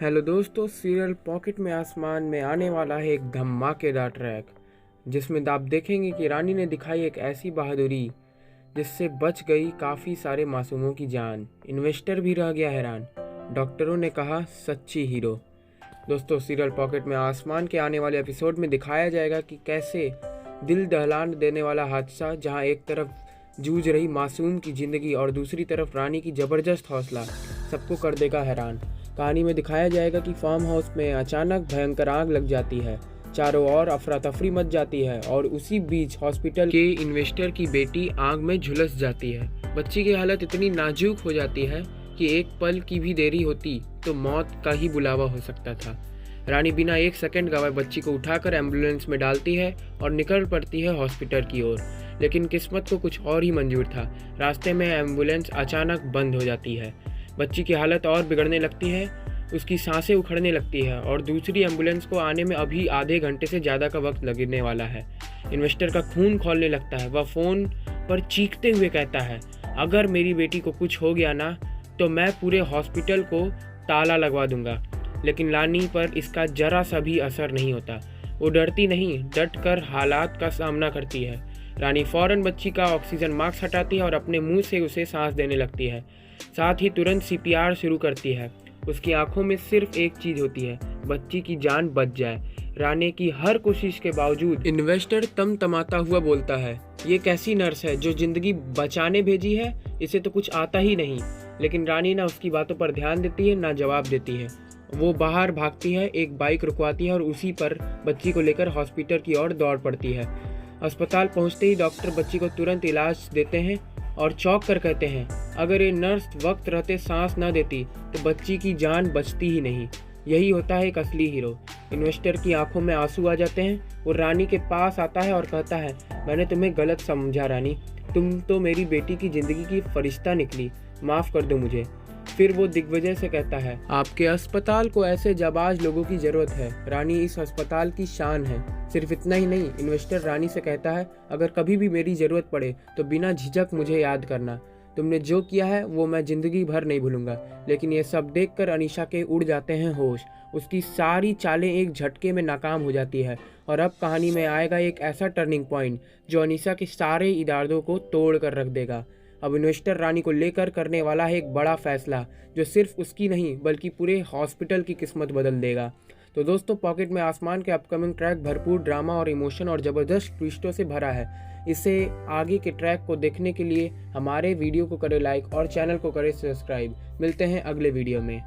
Hello दोस्तों, serial pocket में आसमान में आने वाला है एक धमाकेदार ट्रैक जिसमें आप देखेंगे कि रानी ने दिखाई एक ऐसी बहादुरी जिससे बच गई काफ़ी सारे मासूमों की जान। इन्वेस्टर भी रह गया हैरान, डॉक्टरों ने कहा सच्ची हीरो। दोस्तों, सीरियल पॉकेट में आसमान के आने वाले एपिसोड में दिखाया जाएगा कि कैसे दिल दहलान देने वाला हादसा, जहां एक तरफ जूझ रही मासूम की ज़िंदगी और दूसरी तरफ रानी की ज़बरदस्त हौसला सबको कर देगा हैरान। कहानी में दिखाया जाएगा कि फार्म हाउस में अचानक भयंकर आग लग जाती है, चारों ओर अफरा तफरी मच जाती है और उसी बीच हॉस्पिटल के इन्वेस्टर की बेटी आग में झुलस जाती है। बच्ची की हालत इतनी नाजुक हो जाती है कि एक पल की भी देरी होती तो मौत का ही बुलावा हो सकता था। रानी बिना एक सेकंड गवाए बच्ची को उठाकर एम्बुलेंस में डालती है और निकल पड़ती है हॉस्पिटल की ओर। लेकिन किस्मत को कुछ और ही मंजूर था। रास्ते में एम्बुलेंस अचानक बंद हो जाती है। बच्ची की हालत और बिगड़ने लगती है, उसकी सांसें उखड़ने लगती है और दूसरी एम्बुलेंस को आने में अभी आधे घंटे से ज़्यादा का वक्त लगने वाला है। इन्वेस्टर का खून खौलने लगता है। वह फ़ोन पर चीखते हुए कहता है, अगर मेरी बेटी को कुछ हो गया ना तो मैं पूरे हॉस्पिटल को ताला लगवा दूंगा। लेकिन रानी पर इसका जरा सा भी असर नहीं होता। वो डरती नहीं, डट कर हालात का सामना करती है। रानी फौरन बच्ची का ऑक्सीजन मास्क हटाती है और अपने मुंह से उसे सांस देने लगती है। साथ ही तुरंत सीपीआर शुरू करती है। उसकी आंखों में सिर्फ एक चीज होती है, बच्ची की जान बच जाए। रानी की हर कोशिश के बावजूद इन्वेस्टर तमतमाता हुआ बोलता है, ये कैसी नर्स है जो जिंदगी बचाने भेजी है, इसे तो कुछ आता ही नहीं। लेकिन रानी ना उसकी बातों पर ध्यान देती है ना जवाब देती है। वो बाहर भागती है, एक बाइक रुकवाती है और उसी पर बच्ची को लेकर हॉस्पिटल की ओर दौड़ पड़ती है। अस्पताल पहुंचते ही डॉक्टर बच्ची को तुरंत इलाज देते हैं और चौंक कर कहते हैं, अगर ये नर्स वक्त रहते सांस न देती तो बच्ची की जान बचती ही नहीं। यही होता है एक असली हीरो। इन्वेस्टर की आंखों में आंसू आ जाते हैं। वो रानी के पास आता है और कहता है, मैंने तुम्हें गलत समझा रानी, तुम तो मेरी बेटी की जिंदगी की फरिश्ता निकली, माफ़ कर दो मुझे। फिर वो दिग्विजय से कहता है, आपके अस्पताल को ऐसे जाबाज लोगों की जरूरत है। रानी इस अस्पताल की शान है। सिर्फ इतना ही नहीं, इन्वेस्टर रानी से कहता है, अगर कभी भी मेरी जरूरत पड़े तो बिना झिझक मुझे याद करना। तुमने जो किया है वो मैं जिंदगी भर नहीं भूलूंगा। लेकिन ये सब देखकर अनीशा के उड़ जाते हैं होश। उसकी सारी चालें एक झटके में नाकाम हो जाती है और अब कहानी में आएगा एक ऐसा टर्निंग पॉइंट जो अनीशा के सारे इरादों को तोड़ कर रख देगा। अब इन्वेस्टर रानी को लेकर करने वाला है एक बड़ा फैसला जो सिर्फ उसकी नहीं बल्कि पूरे हॉस्पिटल की किस्मत बदल देगा। तो दोस्तों, पॉकेट में आसमान के अपकमिंग ट्रैक भरपूर ड्रामा और इमोशन और ज़बरदस्त ट्विस्टों से भरा है। इसे आगे के ट्रैक को देखने के लिए हमारे वीडियो को करें लाइक और चैनल को करें सब्सक्राइब। मिलते हैं अगले वीडियो में।